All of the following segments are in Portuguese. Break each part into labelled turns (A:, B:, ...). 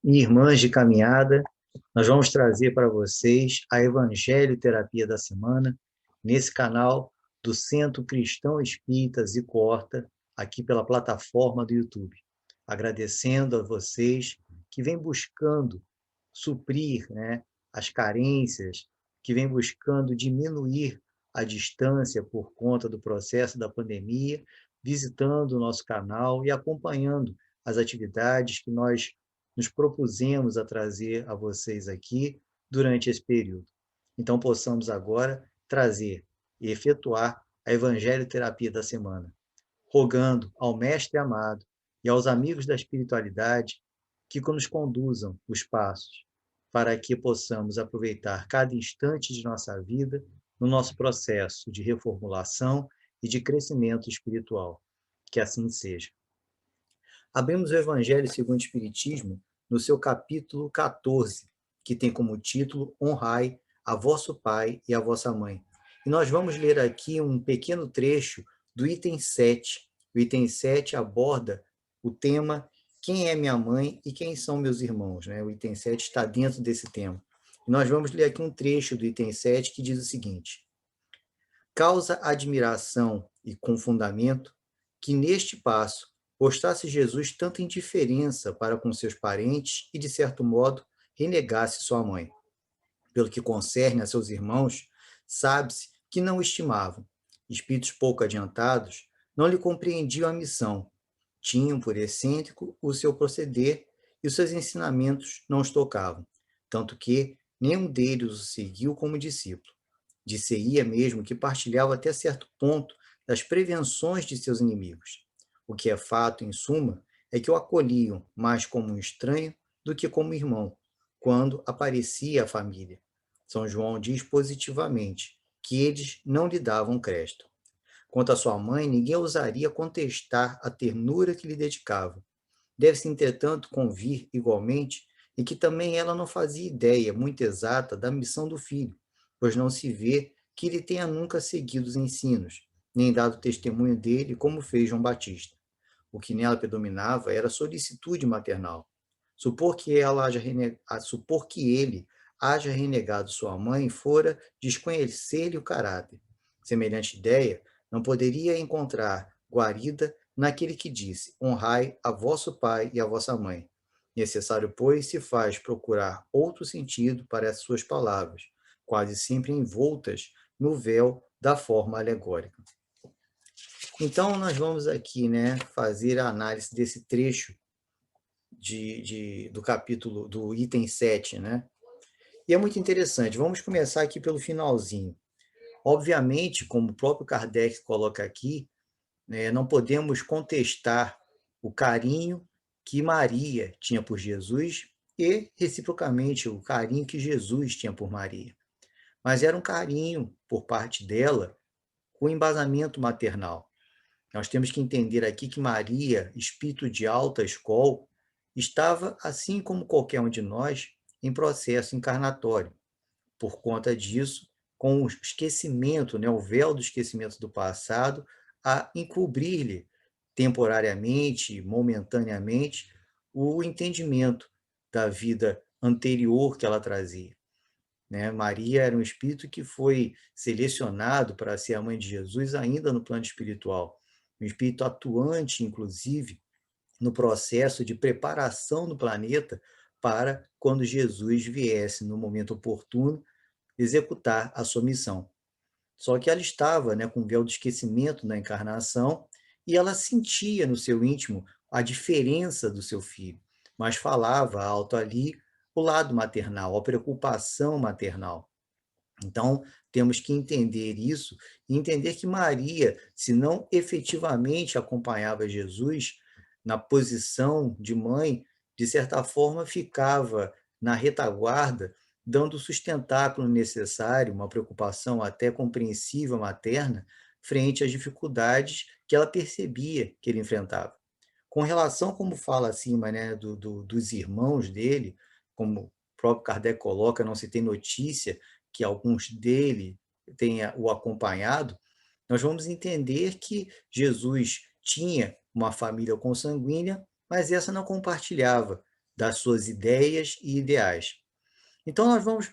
A: e irmãs de caminhada, nós vamos trazer para vocês a Evangelho Terapia da Semana, nesse canal do Centro Cristão Espírita Zico Horta, aqui pela plataforma do YouTube. Agradecendo a vocês que vêm buscando suprir, as carências, que vêm buscando diminuir a distância por conta do processo da pandemia, visitando o nosso canal e acompanhando as atividades que nós nos propusemos a trazer a vocês aqui durante esse período. Então, possamos agora trazer e efetuar a Evangelho Terapia da Semana, rogando ao Mestre amado e aos amigos da espiritualidade que nos conduzam os passos, para que possamos aproveitar cada instante de nossa vida no nosso processo de reformulação e de crescimento espiritual. Que assim seja. Abrimos o Evangelho segundo o Espiritismo no seu capítulo 14, que tem como título Honrai a vosso pai e a vossa mãe. E nós vamos ler aqui um pequeno trecho do item 7. O item 7 aborda o tema Quem é minha mãe e quem são meus irmãos? O item 7 está dentro desse tema. E nós vamos ler aqui um trecho do item 7 que diz o seguinte: Causa admiração e com fundamento que neste passo mostrasse Jesus tanta indiferença para com seus parentes e, de certo modo, renegasse sua mãe. Pelo que concerne a seus irmãos, sabe-se que não o estimavam. Espíritos pouco adiantados não lhe compreendiam a missão. Tinham por excêntrico o seu proceder e os seus ensinamentos não os tocavam, tanto que nenhum deles o seguiu como discípulo. Dir-se-ia mesmo que partilhava até certo ponto das prevenções de seus inimigos. O que é fato, em suma, é que o acolhiam mais como um estranho do que como irmão, quando aparecia a família. São João diz positivamente que eles não lhe davam crédito. Quanto à sua mãe, ninguém ousaria contestar a ternura que lhe dedicava. Deve-se, entretanto, convir igualmente em que também ela não fazia ideia muito exata da missão do filho, pois não se vê que ele tenha nunca seguido os ensinos, nem dado testemunho dele como fez João Batista. O que nela predominava era a solicitude maternal. Supor que ele haja renegado sua mãe fora desconhecer-lhe o caráter. Semelhante ideia não poderia encontrar guarida naquele que disse: honrai a vosso pai e a vossa mãe. Necessário, pois, se faz procurar outro sentido para as suas palavras, quase sempre envoltas no véu da forma alegórica. Então, nós vamos aqui fazer a análise desse trecho do capítulo, do item 7, E é muito interessante. Vamos começar aqui pelo finalzinho. Obviamente, como o próprio Kardec coloca aqui, não podemos contestar o carinho que Maria tinha por Jesus e, reciprocamente, o carinho que Jesus tinha por Maria. Mas era um carinho, por parte dela, com embasamento maternal. Nós temos que entender aqui que Maria, espírito de alta escola, estava, assim como qualquer um de nós, em processo encarnatório. Por conta disso, com o esquecimento, o véu do esquecimento do passado, a encobrir-lhe temporariamente, momentaneamente, o entendimento da vida anterior que ela trazia. Maria era um espírito que foi selecionado para ser a mãe de Jesus ainda no plano espiritual. Um espírito atuante, inclusive, no processo de preparação do planeta para, quando Jesus viesse no momento oportuno, executar a sua missão. Só que ela estava com o véu do esquecimento da encarnação e ela sentia no seu íntimo a diferença do seu filho, mas falava alto ali o lado maternal, a preocupação maternal. Então, temos que entender isso e entender que Maria, se não efetivamente acompanhava Jesus na posição de mãe, de certa forma ficava na retaguarda, dando o sustentáculo necessário, uma preocupação até compreensível materna, frente às dificuldades que ela percebia que ele enfrentava. Com relação, como fala acima, dos irmãos dele, como o próprio Kardec coloca, não se tem notícia que alguns dele tenha o acompanhado, nós vamos entender que Jesus tinha uma família consanguínea, mas essa não compartilhava das suas ideias e ideais. Então, nós vamos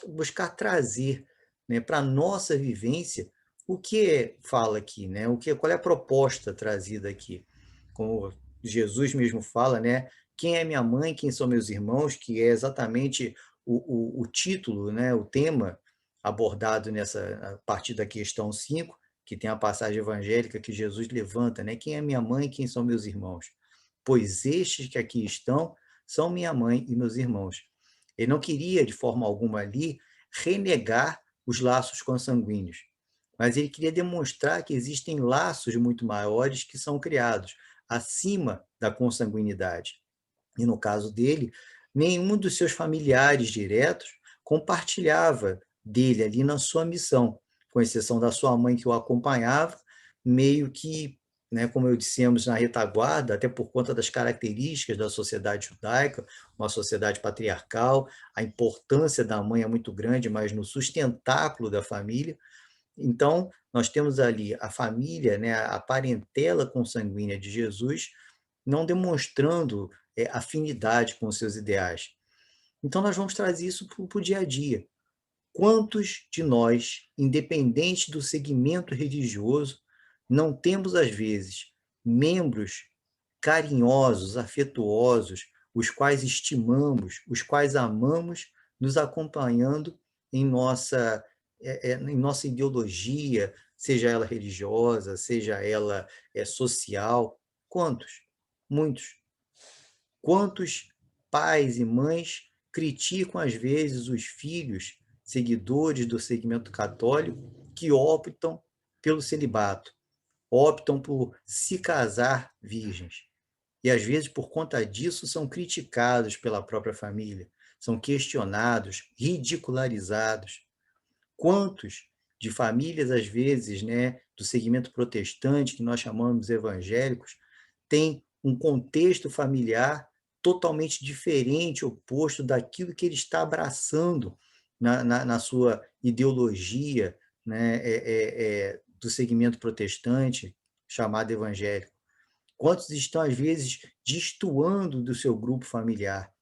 A: buscar trazer, né, para a nossa vivência o que fala aqui, né? Qual é a proposta trazida aqui? Como Jesus mesmo fala, né? Quem é minha mãe, quem são meus irmãos, que é exatamente o título, né, o tema abordado a partir da questão 5, que tem a passagem evangélica que Jesus levanta, né? Quem é minha mãe, quem são meus irmãos? Pois estes que aqui estão são minha mãe e meus irmãos. Ele não queria, de forma alguma ali, renegar os laços consanguíneos, mas ele queria demonstrar que existem laços muito maiores que são criados acima da consanguinidade. E no caso dele, nenhum dos seus familiares diretos compartilhava dele ali na sua missão, com exceção da sua mãe que o acompanhava, meio que, né, como eu dissemos, na retaguarda, até por conta das características da sociedade judaica, uma sociedade patriarcal, a importância da mãe é muito grande, mas no sustentáculo da família. Então, nós temos ali a família, né, a parentela consanguínea de Jesus, não demonstrando afinidade com os seus ideais. Então, nós vamos trazer isso para o dia a dia. Quantos de nós, independente do segmento religioso, não temos, às vezes, membros carinhosos, afetuosos, os quais estimamos, os quais amamos, nos acompanhando em nossa ideologia, seja ela religiosa, seja ela social? Quantos? Muitos. Quantos pais e mães criticam, às vezes, os filhos, seguidores do segmento católico, que optam pelo celibato, optam por se casar virgens. E, às vezes, por conta disso, são criticados pela própria família, são questionados, ridicularizados. Quantos de famílias, às vezes, né, do segmento protestante, que nós chamamos evangélicos, têm um contexto familiar totalmente diferente, oposto daquilo que ele está abraçando na sua ideologia, né, do segmento protestante, chamado evangélico? Quantos estão, às vezes, destoando do seu grupo familiar?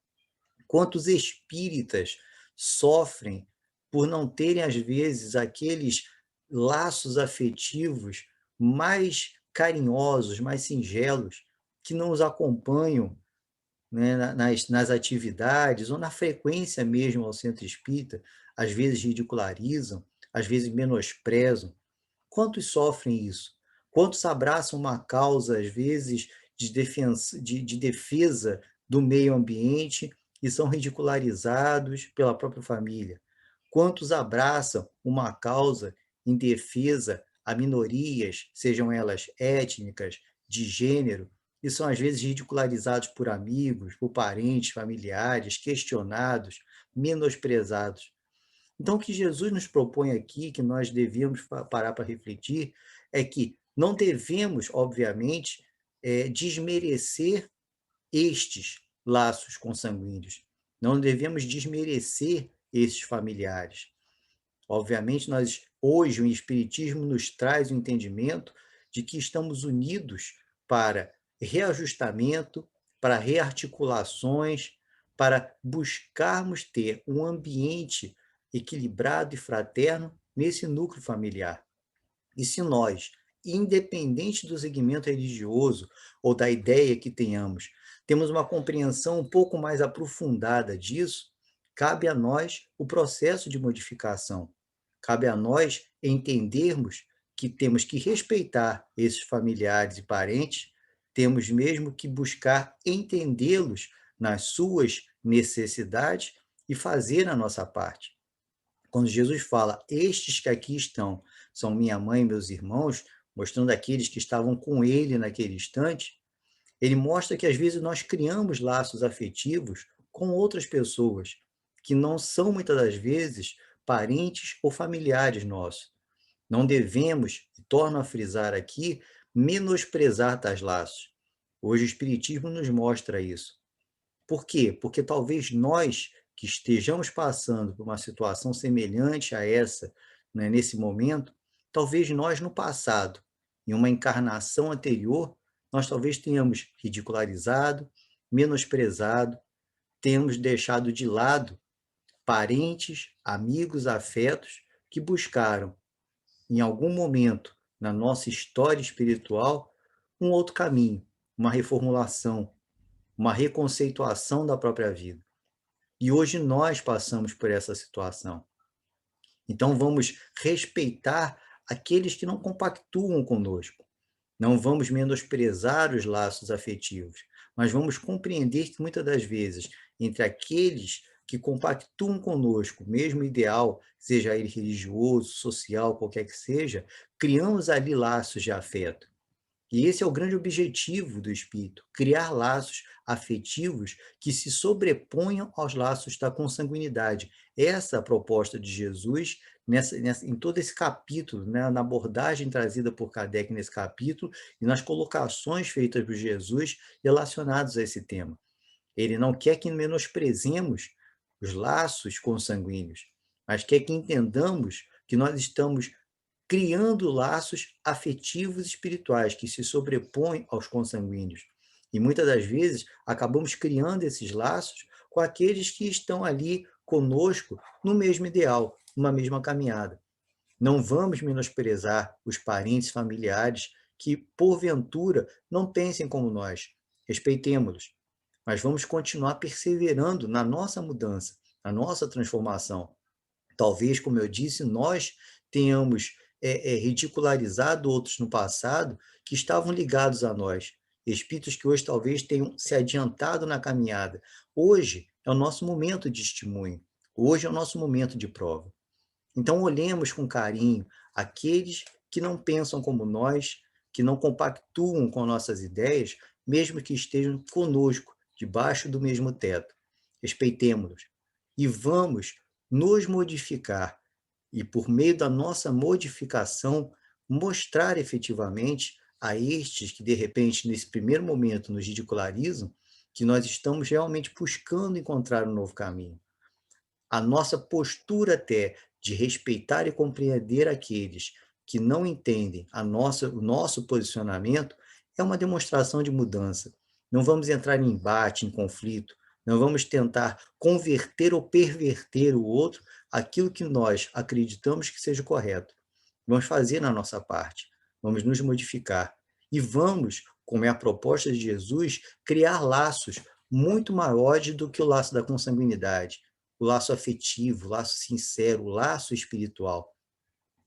A: Quantos espíritas sofrem por não terem, às vezes, aqueles laços afetivos mais carinhosos, mais singelos, que não os acompanham, né, nas atividades ou na frequência mesmo ao centro espírita, às vezes ridicularizam, às vezes menosprezam? Quantos sofrem isso? Quantos abraçam uma causa, às vezes, de defesa do meio ambiente e são ridicularizados pela própria família? Quantos abraçam uma causa em defesa a minorias, sejam elas étnicas, de gênero, e são, às vezes, ridicularizados por amigos, por parentes, familiares, questionados, menosprezados? Então, o que Jesus nos propõe aqui, que nós devemos parar para refletir, é que não devemos, obviamente, desmerecer estes laços consanguíneos. Não devemos desmerecer esses familiares. Obviamente, hoje, o Espiritismo nos traz o entendimento de que estamos unidos para reajustamento, para rearticulações, para buscarmos ter um ambiente equilibrado e fraterno nesse núcleo familiar. E se nós, independente do segmento religioso ou da ideia que tenhamos, temos uma compreensão um pouco mais aprofundada disso, cabe a nós o processo de modificação. Cabe a nós entendermos que temos que respeitar esses familiares e parentes, temos mesmo que buscar entendê-los nas suas necessidades e fazer a nossa parte. Quando Jesus fala, estes que aqui estão são minha mãe e meus irmãos, mostrando aqueles que estavam com ele naquele instante, ele mostra que às vezes nós criamos laços afetivos com outras pessoas, que não são muitas das vezes parentes ou familiares nossos. Não devemos, e torno a frisar aqui, menosprezar tais laços. Hoje o Espiritismo nos mostra isso. Por quê? Porque talvez nós que estejamos passando por uma situação semelhante a essa, né, nesse momento, talvez nós no passado, em uma encarnação anterior, nós talvez tenhamos ridicularizado, menosprezado, temos deixado de lado parentes, amigos, afetos que buscaram, em algum momento na nossa história espiritual, um outro caminho, uma reformulação, uma reconceituação da própria vida. E hoje nós passamos por essa situação. Então vamos respeitar aqueles que não compactuam conosco. Não vamos menosprezar os laços afetivos, mas vamos compreender que muitas das vezes, entre aqueles que compactuam conosco, mesmo ideal, seja ele religioso, social, qualquer que seja, criamos ali laços de afeto. E esse é o grande objetivo do espírito, criar laços afetivos que se sobreponham aos laços da consanguinidade. Essa é a proposta de Jesus em todo esse capítulo, né, na abordagem trazida por Kardec nesse capítulo e nas colocações feitas por Jesus relacionadas a esse tema. Ele não quer que menosprezemos os laços consanguíneos, mas quer que entendamos que nós estamos criando laços afetivos espirituais que se sobrepõem aos consanguíneos. E muitas das vezes acabamos criando esses laços com aqueles que estão ali conosco no mesmo ideal, numa mesma caminhada. Não vamos menosprezar os parentes familiares que, porventura, não pensem como nós. Respeitemos-los, mas vamos continuar perseverando na nossa mudança, na nossa transformação. Talvez, como eu disse, nós tenhamos ridicularizado outros no passado que estavam ligados a nós. Espíritos que hoje talvez tenham se adiantado na caminhada. Hoje é o nosso momento de testemunho. Hoje é o nosso momento de prova. Então, olhemos com carinho aqueles que não pensam como nós, que não compactuam com nossas ideias, mesmo que estejam conosco, debaixo do mesmo teto. Respeitemos-los e vamos nos modificar e, por meio da nossa modificação, mostrar efetivamente a estes que, de repente, nesse primeiro momento, nos ridicularizam, que nós estamos realmente buscando encontrar um novo caminho. A nossa postura até de respeitar e compreender aqueles que não entendem o nosso posicionamento é uma demonstração de mudança. Não vamos entrar em embate, em conflito, não vamos tentar converter ou perverter o outro aquilo que nós acreditamos que seja correto. Vamos fazer na nossa parte, vamos nos modificar e vamos, como é a proposta de Jesus, criar laços muito maiores do que o laço da consanguinidade, o laço afetivo, o laço sincero, o laço espiritual.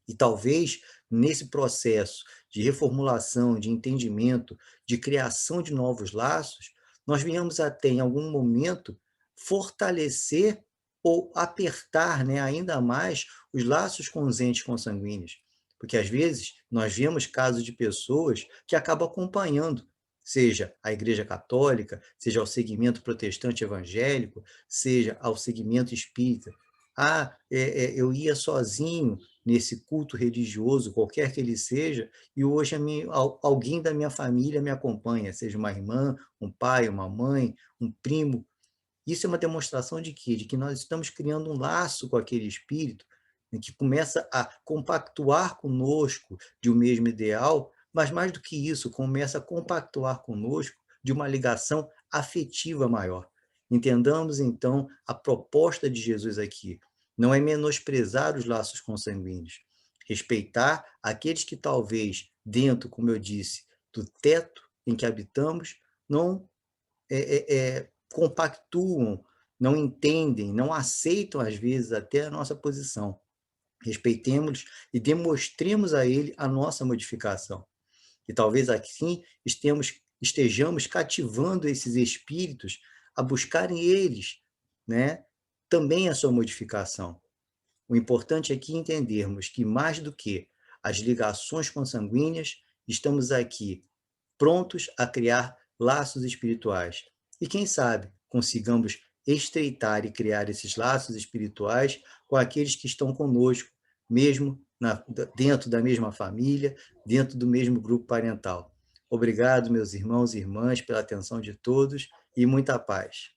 A: E talvez nesse processo de reformulação, de entendimento, de criação de novos laços, nós venhamos até, em algum momento, fortalecer ou apertar, né, ainda mais os laços com os entes consanguíneos. Porque, às vezes, nós vemos casos de pessoas que acabam acompanhando, seja a Igreja Católica, seja ao segmento protestante evangélico, seja ao segmento espírita. Eu ia sozinho nesse culto religioso, qualquer que ele seja, e hoje alguém da minha família me acompanha, seja uma irmã, um pai, uma mãe, um primo. Isso é uma demonstração de quê? De que nós estamos criando um laço com aquele espírito, né, que começa a compactuar conosco de um mesmo ideal, mas mais do que isso, começa a compactuar conosco de uma ligação afetiva maior. Entendamos, então, a proposta de Jesus aqui. Não é menosprezar os laços consanguíneos, respeitar aqueles que talvez, dentro, como eu disse, do teto em que habitamos, não compactuam, não entendem, não aceitam, às vezes, até a nossa posição. Respeitemos-los e demonstremos a ele a nossa modificação. E talvez assim estejamos cativando esses espíritos a buscarem eles, né, também a sua modificação. O importante aqui é entendermos que, mais do que as ligações consanguíneas, estamos aqui prontos a criar laços espirituais. E quem sabe consigamos estreitar e criar esses laços espirituais com aqueles que estão conosco, mesmo dentro da mesma família, dentro do mesmo grupo parental. Obrigado, meus irmãos e irmãs, pela atenção de todos e muita paz.